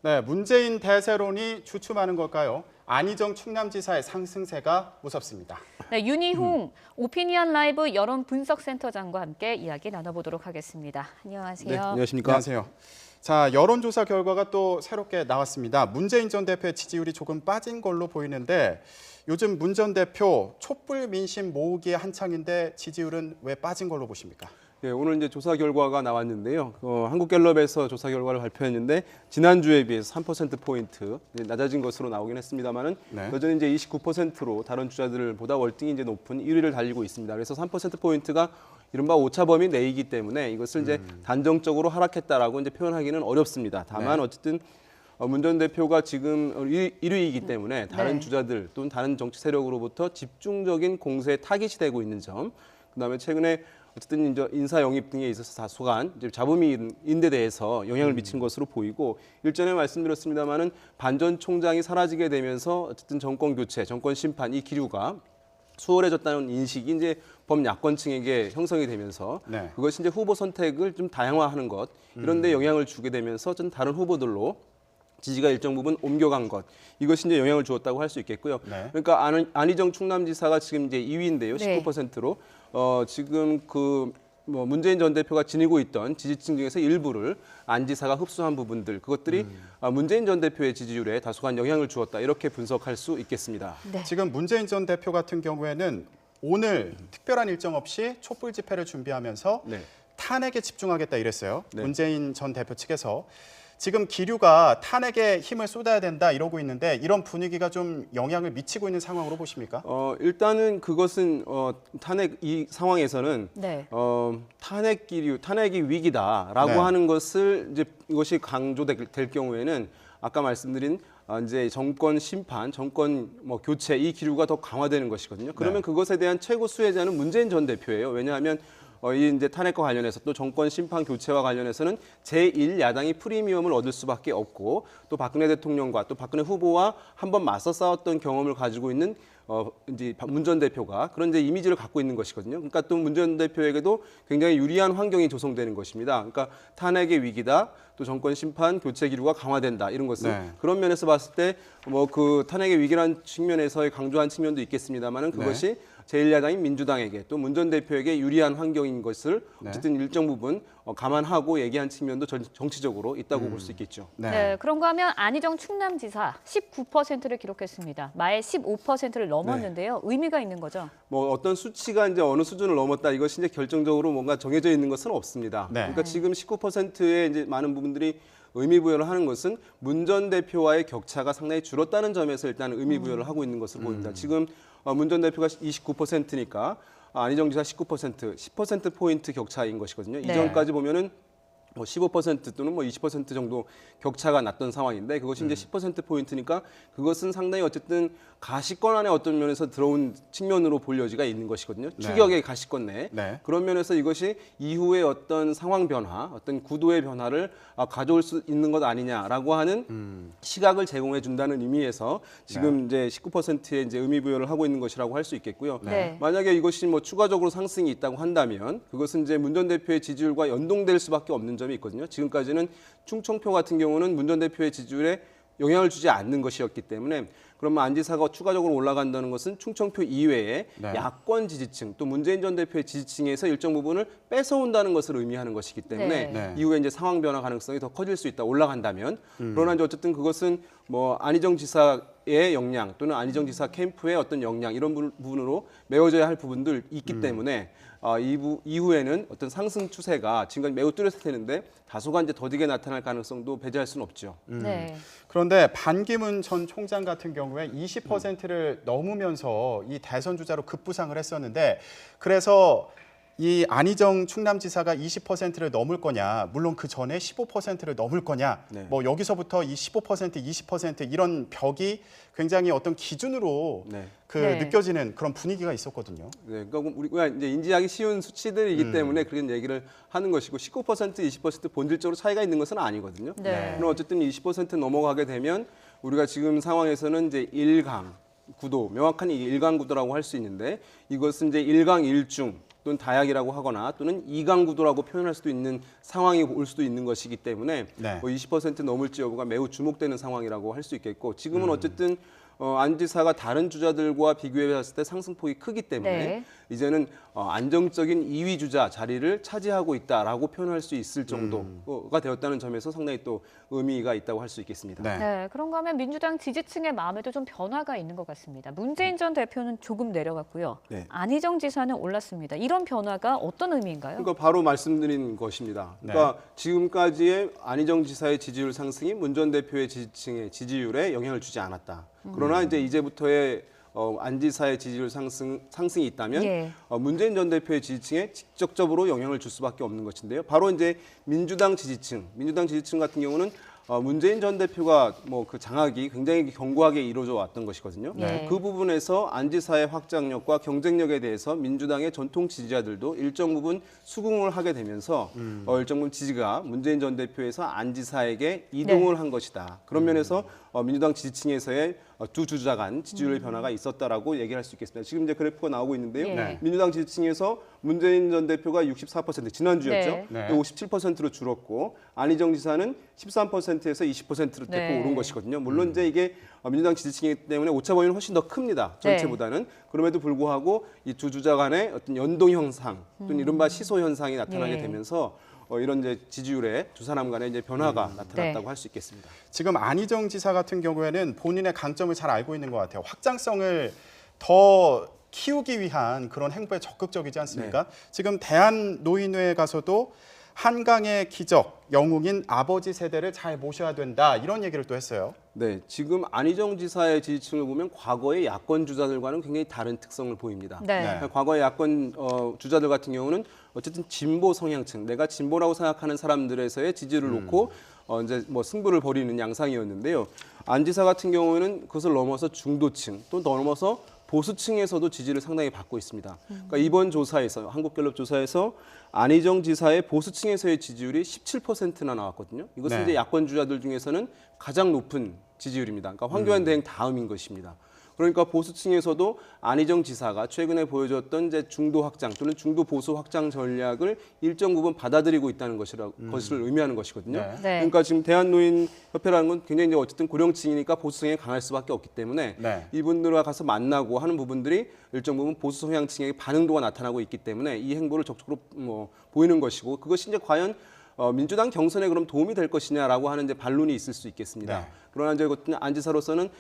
네, 문재인 대세론이 주춤하는 걸까요? 안희정 충남지사의 상승세가 무섭습니다. 네, 윤희홍 오피니언 라이브 여론 분석센터장과 함께 이야기 나눠보도록 하겠습니다. 안녕하세요. 네, 안녕하십니까? 안녕하세요. 자, 여론조사 결과가 또 새롭게 나왔습니다. 문재인 전 대표의 지지율이 조금 빠진 걸로 보이는데 요즘 문 전 대표 촛불 민심 모으기에 한창인데 지지율은 왜 빠진 걸로 보십니까? 네, 오늘 이제 조사 결과가 나왔는데요. 한국갤럽에서 조사 결과를 발표했는데 지난주에 비해서 3%포인트 낮아진 것으로 나오긴 했습니다만은 네. 여전히 이제 29%로 다른 주자들보다 월등히 이제 높은 1위를 달리고 있습니다. 그래서 3%포인트가 이른바 오차범위 내이기 때문에 이것을 이제 단정적으로 하락했다라고 이제 표현하기는 어렵습니다. 다만 네. 어쨌든 문 전 대표가 지금 1위이기 때문에 다른 네. 주자들 또는 다른 정치 세력으로부터 집중적인 공세에 타깃이 되고 있는 점, 그다음에 최근에 어쨌든 이제 인사 영입 등에 있어서 다소간 이제 잡음인데 대해서 영향을 미친 것으로 보이고 일전에 말씀드렸습니다마는 반 전 총장이 사라지게 되면서 어쨌든 정권 교체, 정권 심판 이 기류가 수월해졌다는 인식이 이제 범야권층에게 형성이 되면서 네. 그것이 이제 후보 선택을 좀 다양화하는 것 이런 데 영향을 주게 되면서 좀 다른 후보들로 지지가 일정 부분 옮겨간 것 이것이 이제 영향을 주었다고 할 수 있겠고요. 네. 그러니까 안희정 충남지사가 지금 이제 2위인데요, 네. 19%로 지금 문재인 전 대표가 지니고 있던 지지층 중에서 일부를 안 지사가 흡수한 부분들 그것들이 문재인 전 대표의 지지율에 다소간 영향을 주었다 이렇게 분석할 수 있겠습니다. 네. 지금 문재인 전 대표 같은 경우에는 오늘 특별한 일정 없이 촛불 집회를 준비하면서 네. 탄핵에 집중하겠다 이랬어요. 네. 문재인 전 대표 측에서. 지금 기류가 탄핵에 힘을 쏟아야 된다 이러고 있는데 이런 분위기가 좀 영향을 미치고 있는 상황으로 보십니까? 일단은 그것은 탄핵 이 상황에서는 네. 탄핵 기류, 탄핵이 위기다라고 네. 하는 것을 이제 이것이 강조될 경우에는 아까 말씀드린 이제 정권 심판, 정권 교체 이 기류가 더 강화되는 것이거든요. 그러면 네. 그것에 대한 최고 수혜자는 문재인 전 대표예요. 왜냐하면 이 이제 탄핵과 관련해서 또 정권 심판 교체와 관련해서는 제1야당이 프리미엄을 얻을 수밖에 없고 또 박근혜 대통령과 또 박근혜 후보와 한번 맞서 싸웠던 경험을 가지고 있는 이제 문 전 대표가 그런 이제 이미지를 갖고 있는 것이거든요. 그러니까 또 문 전 대표에게도 굉장히 유리한 환경이 조성되는 것입니다. 그러니까 탄핵의 위기다, 또 정권 심판 교체 기류가 강화된다 이런 것은 네. 그런 면에서 봤을 때 그 탄핵의 위기라는 측면에서의 강조한 측면도 있겠습니다만은 그것이 제1야당인 민주당에게 또 문 전 대표에게 유리한 환경인 것을 어쨌든 일정 부분 감안하고 얘기한 측면도 정치적으로 있다고 볼 수 있겠죠. 네. 그런가 하면 안희정 충남지사 19%를 기록했습니다. 말 15%를 넘었는데요. 의미가 있는 거죠. 어떤 수치가 이제 어느 수준을 넘었다 이것이 이제 결정적으로 뭔가 정해져 있는 것은 없습니다. 네. 그러니까 지금 19%의 이제 많은 부분들이 의미 부여를 하는 것은 문 전 대표와의 격차가 상당히 줄었다는 점에서 일단 의미 부여를 하고 있는 것으로 보입니다. 지금 문 전 대표가 29%니까 안희정 지사 19%, 10%포인트 격차인 것이거든요. 네. 이전까지 보면은 15% 또는 20% 정도 격차가 났던 상황인데 그것이 이제 10%포인트니까 그것은 상당히 어쨌든 가시권 안에 어떤 면에서 들어온 측면으로 볼 여지가 있는 것이거든요. 추격의 가시권 내에. 네. 그런 면에서 이것이 이후에 어떤 상황 변화, 어떤 구도의 변화를 가져올 수 있는 것 아니냐라고 하는 시각을 제공해 준다는 의미에서 지금 이제 19%의 이제 의미 부여를 하고 있는 것이라고 할 수 있겠고요. 네. 만약에 이것이 추가적으로 상승이 있다고 한다면 그것은 이제 문 전 대표의 지지율과 연동될 수밖에 없는 점이 있거든요. 지금까지는 충청표 같은 경우는 문 전 대표의 지지율에 영향을 주지 않는 것이었기 때문에 그러면 안 지사가 추가적으로 올라간다는 것은 충청표 이외에 네. 야권 지지층 또 문재인 전 대표의 지지층에서 일정 부분을 뺏어온다는 것을 의미하는 것이기 때문에 네. 이후에 이제 상황 변화 가능성이 더 커질 수 있다 올라간다면 그러나 이제 어쨌든 그것은 안희정 지사의 역량 또는 안희정 지사 캠프의 어떤 역량 이런 부분으로 메워져야 할 부분들 있기 때문에 이후에는 어떤 상승 추세가 지금까지 매우 뚜렷할 텐데 다소간 이제 더디게 나타날 가능성도 배제할 수는 없죠. 네. 그런데 반기문 전 총장 같은 경우에 20%를 넘으면서 이 대선 주자로 급부상을 했었는데 그래서 이 안희정 충남지사가 20%를 넘을 거냐, 물론 그 전에 15%를 넘을 거냐, 네. 여기서부터 이 15%, 20% 이런 벽이 굉장히 어떤 기준으로 네. 네. 느껴지는 그런 분위기가 있었거든요. 네, 그러니까 우리가 이제 인지하기 쉬운 수치들이기 때문에 그런 얘기를 하는 것이고 19%, 20% 본질적으로 차이가 있는 것은 아니거든요. 네. 그럼 어쨌든 20% 넘어가게 되면 우리가 지금 상황에서는 이제 1강 구도, 명확한 일강 구도라고 할 수 있는데 이것은 이제 일강일중 또는 다약이라고 하거나 또는 이강 구도라고 표현할 수도 있는 상황이 올 수도 있는 것이기 때문에 네. 뭐 20% 넘을지 여부가 매우 주목되는 상황이라고 할 수 있겠고 지금은 어쨌든 안 지사가 다른 주자들과 비교해 봤을 때 상승폭이 크기 때문에 네. 이제는 안정적인 2위 주자 자리를 차지하고 있다라고 표현할 수 있을 정도가 되었다는 점에서 상당히 또 의미가 있다고 할 수 있겠습니다. 네. 네, 그런가 하면 민주당 지지층의 마음에도 좀 변화가 있는 것 같습니다. 문재인 전 대표는 조금 내려갔고요. 네. 안희정 지사는 올랐습니다. 이런 변화가 어떤 의미인가요? 그러니까 바로 말씀드린 것입니다. 그러니까 지금까지의 안희정 지사의 지지율 상승이 문 전 대표의 지지층의 지지율에 영향을 주지 않았다. 그러나 이제부터의 안 지사의 지지율 상승이 있다면 예. 문재인 전 대표의 지지층에 직접적으로 영향을 줄 수밖에 없는 것인데요. 바로 이제 민주당 지지층 같은 경우는 문재인 전 대표가 뭐 그 장악이 굉장히 견고하게 이루어져 왔던 것이거든요. 네. 그 부분에서 안 지사의 확장력과 경쟁력에 대해서 민주당의 전통 지지자들도 일정 부분 수긍을 하게 되면서 일정 부분 지지가 문재인 전 대표에서 안 지사에게 이동을 한 것이다. 그런 면에서 민주당 지지층에서의 두 주자 간 지지율의 변화가 있었다라고 얘기할 수 있겠습니다. 지금 이제 그래프가 나오고 있는데요. 네. 민주당 지지층에서 문재인 전 대표가 64% 지난주였죠. 네. 57%로 줄었고 안희정 지사는 13%에서 20%로 대폭 네. 오른 것이거든요. 물론 이제 이게 민주당 지지층이기 때문에 오차 범위는 훨씬 더 큽니다. 전체보다는. 그럼에도 불구하고 이 두 주자 간의 어떤 연동 현상 또는 이른바 시소 현상이 나타나게 예. 되면서 이런 이제 지지율의 두 사람 간의 이제 변화가 나타났다고 네. 할 수 있겠습니다. 지금 안희정 지사 같은 경우에는 본인의 강점을 잘 알고 있는 것 같아요. 확장성을 더 키우기 위한 그런 행보에 적극적이지 않습니까? 지금 대한노인회에 가서도 한강의 기적, 영웅인 아버지 세대를 잘 모셔야 된다 이런 얘기를 또 했어요. 네, 지금 안희정 지사의 지지층을 보면 과거의 야권 주자들과는 굉장히 다른 특성을 보입니다. 네. 과거의 야권 주자들 같은 경우는 어쨌든 진보 성향층, 내가 진보라고 생각하는 사람들에서의 지지를 놓고 이제 뭐 승부를 벌이는 양상이었는데요. 안 지사 같은 경우에는 그것을 넘어서 중도층, 또 넘어서 보수층에서도 지지를 상당히 받고 있습니다. 그러니까 이번 조사에서 한국갤럽 조사에서 안희정 지사의 보수층에서의 지지율이 17%나 나왔거든요. 이것은 네. 이제 야권 주자들 중에서는 가장 높은 지지율입니다. 그러니까 황교안 대행 다음인 것입니다. 그러니까 보수층에서도 안희정 지사가 최근에 보여줬던 이제 중도 확장 또는 중도 보수 확장 전략을 일정 부분 받아들이고 있다는 것을 의미하는 것이거든요. 네. 네. 그러니까 지금 대한노인협회라는 건 굉장히 이제 어쨌든 고령층이니까 보수성이 강할 수밖에 없기 때문에 네. 이분들과 가서 만나고 하는 부분들이 일정 부분 보수 성향층의 반응도가 나타나고 있기 때문에 이 행보를 적극적으로 보이는 것이고 그것이 이제 과연 민주당 경선에 그럼 도움이 될 것이냐라고 하는 이제 반론이 있을 수 있겠습니다. 네. 그러나 이제 안 지사로서는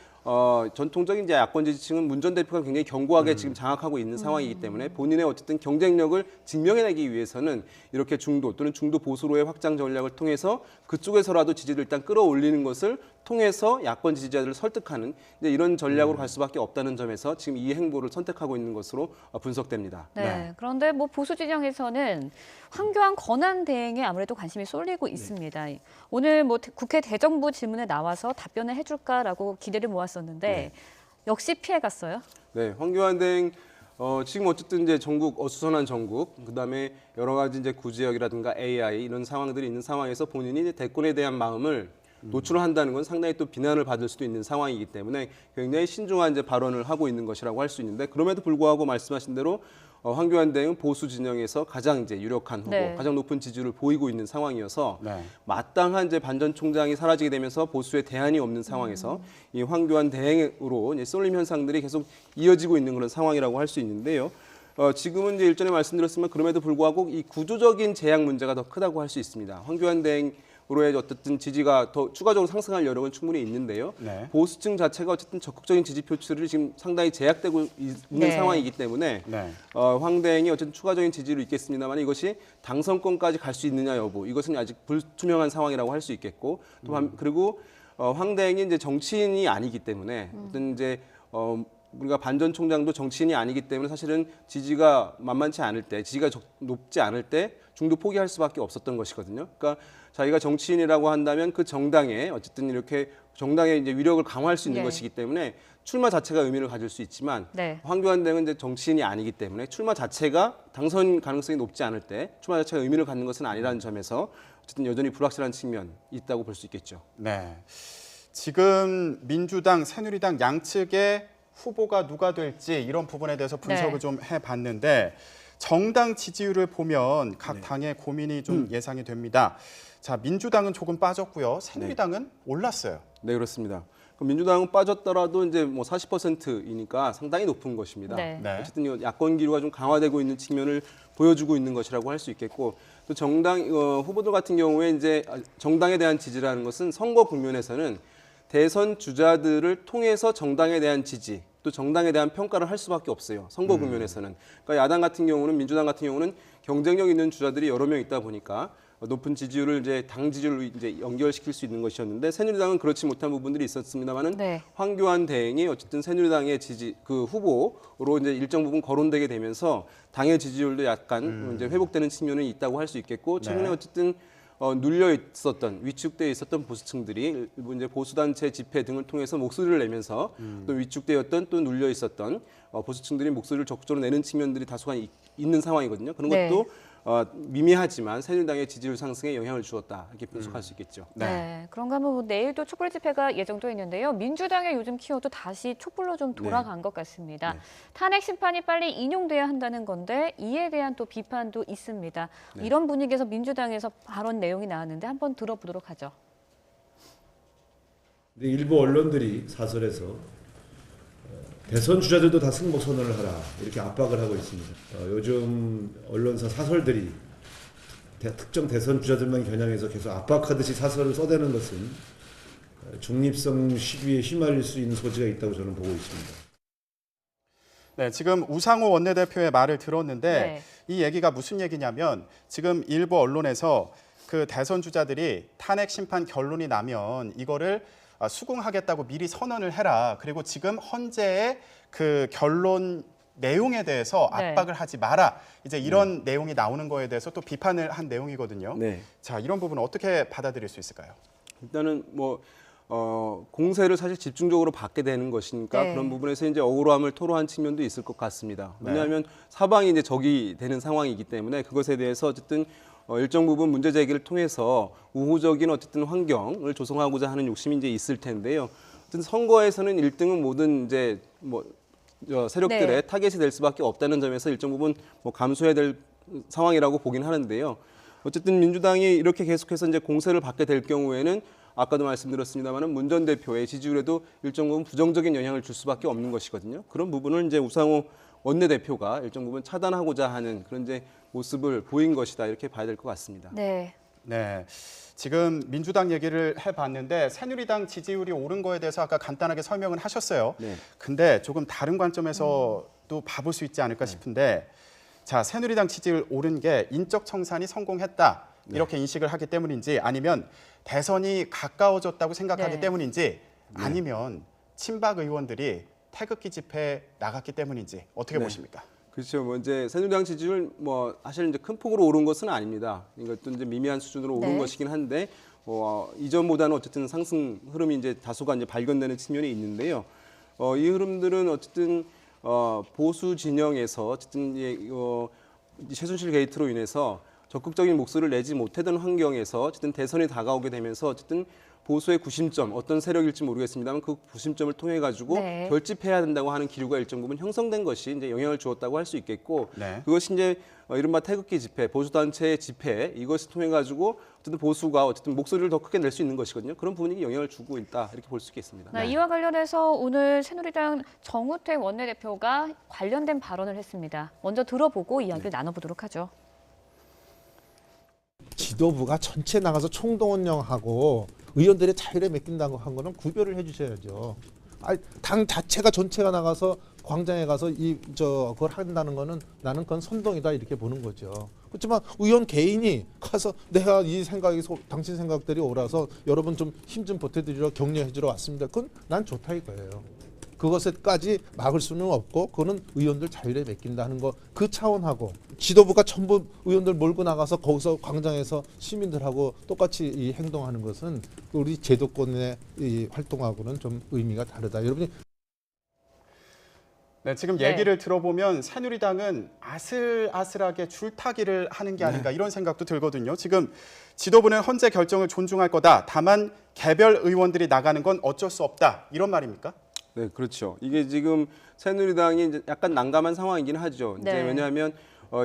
전통적인 이제 야권 지지층은 문 전 대표가 굉장히 견고하게 지금 장악하고 있는 상황이기 때문에 본인의 어쨌든 경쟁력을 증명해내기 위해서는 이렇게 중도 또는 중도 보수로의 확장 전략을 통해서 그쪽에서라도 지지를 일단 끌어올리는 것을 통해서 야권 지지자들을 설득하는 이제 이런 전략으로 갈 수밖에 없다는 점에서 지금 이 행보를 선택하고 있는 것으로 분석됩니다. 네. 네. 그런데 뭐 보수 진영에서는 황교안 권한 대행에 아무래도 관심이 쏠리고 있습니다. 오늘 뭐 국회 대정부 질문에 나와서 답변을 해줄까라고 기대를 모았었는데 역시 피해갔어요. 네, 황교안 대행 지금 어쨌든 이제 전국 어수선한 전국, 그다음에 여러 가지 이제 구제역이라든가 AI 이런 상황들이 있는 상황에서 본인이 이제 대권에 대한 마음을 노출을 한다는 건 상당히 또 비난을 받을 수도 있는 상황이기 때문에 굉장히 신중한 이제 발언을 하고 있는 것이라고 할 수 있는데 그럼에도 불구하고 말씀하신 대로 황교안 대행은 보수 진영에서 가장 이제 유력한 후보, 네. 가장 높은 지지를 보이고 있는 상황이어서 네. 마땅한 이제 반 전 총장이 사라지게 되면서 보수의 대안이 없는 상황에서 이 황교안 대행으로 이제 쏠림 현상들이 계속 이어지고 있는 그런 상황이라고 할 수 있는데요. 지금은 이제 일전에 말씀드렸지만 그럼에도 불구하고 이 구조적인 제약 문제가 더 크다고 할 수 있습니다. 황교안 대행으로의 어쨌든 지지가 더 추가적으로 상승할 여력은 충분히 있는데요. 네. 보수층 자체가 어쨌든 적극적인 지지 표출을 지금 상당히 제약되고 있는 네. 상황이기 때문에 네. 황 대행이 어쨌든 추가적인 지지를 있겠습니다만 이것이 당선권까지 갈 수 있느냐 여부 이것은 아직 불투명한 상황이라고 할 수 있겠고 또 그리고 황 대행이 이제 정치인이 아니기 때문에 어떤 이제 우리가 반 전 총장도 정치인이 아니기 때문에 사실은 지지가 만만치 않을 때, 지지가 높지 않을 때 중도 포기할 수밖에 없었던 것이거든요. 그러니까 자기가 정치인이라고 한다면 그 정당에 어쨌든 이렇게 정당의 이제 위력을 강화할 수 있는 네. 것이기 때문에 출마 자체가 의미를 가질 수 있지만 네. 황교안 대행은 이제 정치인이 아니기 때문에 출마 자체가 당선 가능성이 높지 않을 때 출마 자체가 의미를 갖는 것은 아니라는 점에서 어쨌든 여전히 불확실한 측면이 있다고 볼 수 있겠죠. 네. 지금 민주당, 새누리당 양측의 후보가 누가 될지 이런 부분에 대해서 분석을 좀 해봤는데 정당 지지율을 보면 각 당의 고민이 좀 예상이 됩니다. 자, 민주당은 조금 빠졌고요. 새누리당은 올랐어요. 네, 그렇습니다. 그럼 민주당은 빠졌더라도 이제 뭐 40%이니까 상당히 높은 것입니다. 네. 네. 어쨌든 이 야권 기류가 좀 강화되고 있는 측면을 보여주고 있는 것이라고 할 수 있겠고, 또 정당 후보들 같은 경우에 이제 정당에 대한 지지라는 것은 선거 국면에서는 대선 주자들을 통해서 정당에 대한 지지, 또 정당에 대한 평가를 할 수밖에 없어요. 선거 국면에서는. 그러니까 야당 같은 경우는, 민주당 같은 경우는 경쟁력 있는 주자들이 여러 명 있다 보니까 높은 지지율을 이제 당 지지율로 이제 연결시킬 수 있는 것이었는데, 새누리당은 그렇지 못한 부분들이 있었습니다만은 네. 황교안 대행이 어쨌든 새누리당의 지지 그 후보로 이제 일정 부분 거론되게 되면서 당의 지지율도 약간 이제 회복되는 측면이 있다고 할 수 있겠고, 최근에 어쨌든 눌려 있었던, 위축되어 있었던 보수층들이 일부 이제 보수단체 집회 등을 통해서 목소리를 내면서 또 위축되었던, 또 눌려 있었던 보수층들이 목소리를 적극적으로 내는 측면들이 다소가 있는 상황이거든요. 그런 네. 것도 미미하지만 새누리당의 지지율 상승에 영향을 주었다, 이렇게 분석할 수 있겠죠. 네. 그런가 하면 뭐 내일도 촛불 집회가 예정돼 있는데요. 민주당의 요즘 키워드 다시 촛불로 좀 돌아간 것 같습니다. 탄핵 심판이 빨리 인용돼야 한다는 건데 이에 대한 또 비판도 있습니다. 이런 분위기에서 민주당에서 발언 내용이 나왔는데 한번 들어보도록 하죠. 일부 언론들이 사설에서 대선 주자들도 다 승복 선언을 하라 이렇게 압박을 하고 있습니다. 요즘 언론사 사설들이 특정 대선 주자들만 겨냥해서 계속 압박하듯이 사설을 써대는 것은 중립성 시비에 휘말릴 수 있는 소지가 있다고 저는 보고 있습니다. 네, 지금 우상호 원내대표의 말을 들었는데 네. 이 얘기가 무슨 얘기냐면 지금 일부 언론에서 그 대선 주자들이 탄핵 심판 결론이 나면 이거를 수긍하겠다고 미리 선언을 해라. 그리고 지금 헌재의 그 결론 내용에 대해서 네. 압박을 하지 마라. 이제 이런 내용이 나오는 거에 대해서 또 비판을 한 내용이거든요. 네. 자, 이런 부분 어떻게 받아들일 수 있을까요? 일단은 뭐 공세를 사실 집중적으로 받게 되는 것이니까 네. 그런 부분에서 이제 억울함을 토로한 측면도 있을 것 같습니다. 네. 왜냐하면 사방이 이제 적이 되는 상황이기 때문에 그것에 대해서 어쨌든 일정 부분 문제 제기를 통해서 우호적인 어쨌든 환경을 조성하고자 하는 욕심이 이제 있을 텐데요. 어쨌든 선거에서는 1등은 모든 이제 뭐 세력들의 네. 타겟이 될 수밖에 없다는 점에서 일정 부분 뭐 감수해야 될 상황이라고 보긴 하는데요. 어쨌든 민주당이 이렇게 계속해서 이제 공세를 받게 될 경우에는 아까도 말씀드렸습니다만은 문 전 대표의 지지율에도 일정 부분 부정적인 영향을 줄 수밖에 없는 것이거든요. 그런 부분을 이제 우상호 원내대표가 일정 부분 차단하고자 하는 그런 이제 모습을 보인 것이다, 이렇게 봐야 될 것 같습니다. 네. 네. 지금 민주당 얘기를 해봤는데 새누리당 지지율이 오른 거에 대해서 아까 간단하게 설명을 하셨어요. 네. 근데 조금 다른 관점에서 또 봐볼 수 있지 않을까 싶은데 자, 새누리당 지지율 오른 게 인적 청산이 성공했다. 이렇게 인식을 하기 때문인지 아니면 대선이 가까워졌다고 생각하기 네. 때문인지 아니면 친박 의원들이 태극기 집회에 나갔기 때문인지 어떻게 네. 보십니까? 그렇죠. 뭐 이제 새누리당 지지율 뭐 사실 이제 큰 폭으로 오른 것은 아닙니다. 이것도 이제 미미한 수준으로 오른 네. 것이긴 한데 이전보다는 어쨌든 상승 흐름이 이제 다소가 이제 발견되는 측면이 있는데요. 이 흐름들은 어쨌든 보수 진영에서 어쨌든 최순실 게이트로 인해서 적극적인 목소리를 내지 못하던 환경에서 어쨌든 대선이 다가오게 되면서 어쨌든 보수의 구심점, 어떤 세력일지 모르겠습니다만 그 구심점을 통해 가지고 네. 결집해야 된다고 하는 기류가 일정 부분 형성된 것이 이제 영향을 주었다고 할 수 있겠고, 네. 그것이 이제 이른바 태극기 집회, 보수단체의 집회, 이것을 통해 가지고 어쨌든 보수가 어쨌든 목소리를 더 크게 낼 수 있는 것이거든요. 그런 부분이 영향을 주고 있다, 이렇게 볼 수 있겠습니다. 네, 이와 관련해서 오늘 새누리당 정우택 원내대표가 관련된 발언을 했습니다. 먼저 들어보고 이야기를 나눠보도록 하죠. 지도부가 전체 나가서 총동원령하고 의원들의 자율에 맡긴다고 한 거는 구별을 해주셔야죠. 당 자체가 전체가 나가서 광장에 가서 그걸 한다는 거는 나는 그건 선동이다, 이렇게 보는 거죠. 그렇지만 의원 개인이 가서 내가 이 생각이 당신 생각들이 옳아서 여러분 좀 힘 좀 보태드리러 격려해주러 왔습니다. 그건 난 좋다 이거예요. 그것에까지 막을 수는 없고 그거는 의원들 자율에 맡긴다는 거, 그 차원하고 지도부가 전부 의원들 몰고 나가서 거기서 광장에서 시민들하고 똑같이 이 행동하는 것은 우리 제도권의 이 활동하고는 좀 의미가 다르다. 여러분이 네, 지금 네. 얘기를 들어보면 새누리당은 아슬아슬하게 줄타기를 하는 게 아닌가 이런 생각도 들거든요. 지금 지도부는 헌재 결정을 존중할 거다. 다만 개별 의원들이 나가는 건 어쩔 수 없다. 이런 말입니까? 네, 그렇죠. 이게 지금 새누리당이 이제 약간 난감한 상황이긴 하죠. 이제 네. 왜냐하면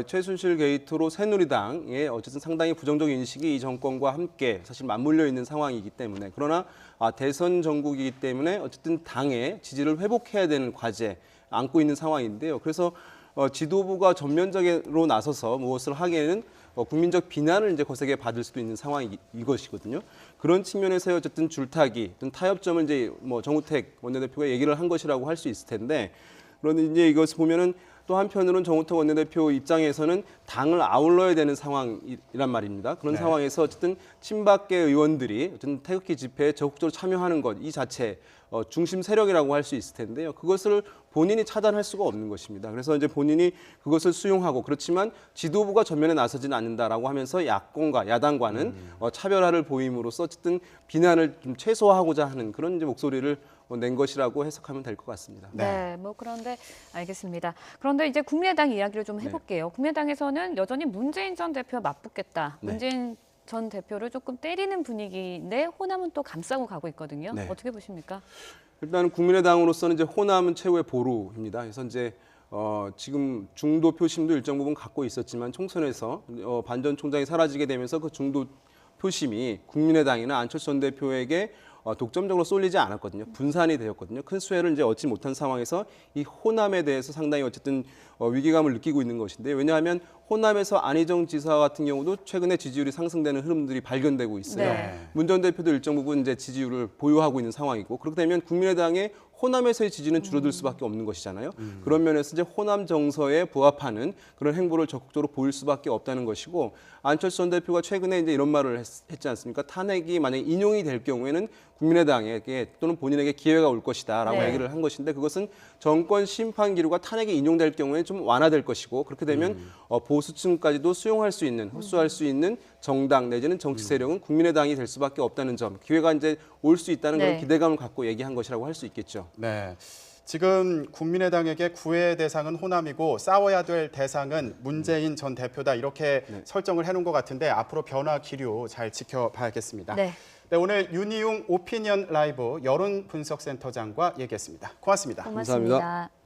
최순실 게이트로 새누리당에 어쨌든 상당히 부정적 인식이 이 정권과 함께 사실 맞물려 있는 상황이기 때문에 그러나 대선 전국이기 때문에 어쨌든 당의 지지를 회복해야 되는 과제 안고 있는 상황인데요. 그래서 지도부가 전면적으로 나서서 무엇을 하기에는 국민적 비난을 이제 거세게 받을 수도 있는 상황이 이것이거든요. 그런 측면에서 어쨌든 줄타기, 어떤 타협점을 이제 뭐 정우택 원내대표가 얘기를 한 것이라고 할 수 있을 텐데, 그런데 이제 이것을 보면은 또 한편으로는 정우택 원내대표 입장에서는 당을 아울러야 되는 상황이란 말입니다. 그런 네. 상황에서 어쨌든 친박계 의원들이 어쨌든 태극기 집회에 적극적으로 참여하는 것 이 자체 중심 세력이라고 할 수 있을 텐데요. 그것을 본인이 차단할 수가 없는 것입니다. 그래서 이제 본인이 그것을 수용하고 그렇지만 지도부가 전면에 나서지는 않는다라고 하면서 야권과 야당과는 차별화를 보임으로써 어쨌든 비난을 좀 최소화하고자 하는 그런 이제 목소리를 낸 것이라고 해석하면 될 것 같습니다. 네, 뭐 그런데 알겠습니다. 그런데 이제 국민의당 이야기를 좀 해볼게요. 국민의당에서는 여전히 문재인 전 대표와 맞붙겠다. 네. 문재인 전 대표를 조금 때리는 분위기인데 호남은 또 감싸고 가고 있거든요. 네. 어떻게 보십니까? 일단 국민의당으로서는 이제 호남은 최후의 보루입니다. 그래서 이제 지금 중도 표심도 일정 부분 갖고 있었지만 총선에서 반 전 총장이 사라지게 되면서 그 중도 표심이 국민의당이나 안철수 전 대표에게 독점적으로 쏠리지 않았거든요. 분산이 되었거든요. 큰 수혜를 이제 얻지 못한 상황에서 이 호남에 대해서 상당히 어쨌든 위기감을 느끼고 있는 것인데 왜냐하면 호남에서 안희정 지사 같은 경우도 최근에 지지율이 상승되는 흐름들이 발견되고 있어요. 네. 문 전 대표도 일정 부분 이제 지지율을 보유하고 있는 상황이고 그렇게 되면 국민의당의 호남에서의 지지는 줄어들 수밖에 없는 것이잖아요. 그런 면에서 이제 호남 정서에 부합하는 그런 행보를 적극적으로 보일 수밖에 없다는 것이고 안철수 전 대표가 최근에 이제 이런 말을 했지 않습니까? 탄핵이 만약에 인용이 될 경우에는 국민의당에게 또는 본인에게 기회가 올 것이다라고 네. 얘기를 한 것인데 그것은 정권 심판 기류가 탄핵이 인용될 경우에 좀 완화될 것이고 그렇게 되면 보수층까지도 수용할 수 있는 흡수할 수 있는 정당 내지는 정치 세력은 국민의당이 될 수밖에 없다는 점 기회가 이제 올 수 있다는 네. 그런 기대감을 갖고 얘기한 것이라고 할 수 있겠죠. 네. 지금 국민의당에게 구애의 대상은 호남이고 싸워야 될 대상은 문재인 전 대표다 이렇게 설정을 해놓은 것 같은데 앞으로 변화 기류 잘 지켜봐야겠습니다. 네. 네, 오늘 윤희용 오피니언 라이브 여론 분석센터장과 얘기했습니다. 고맙습니다. 고맙습니다. 감사합니다.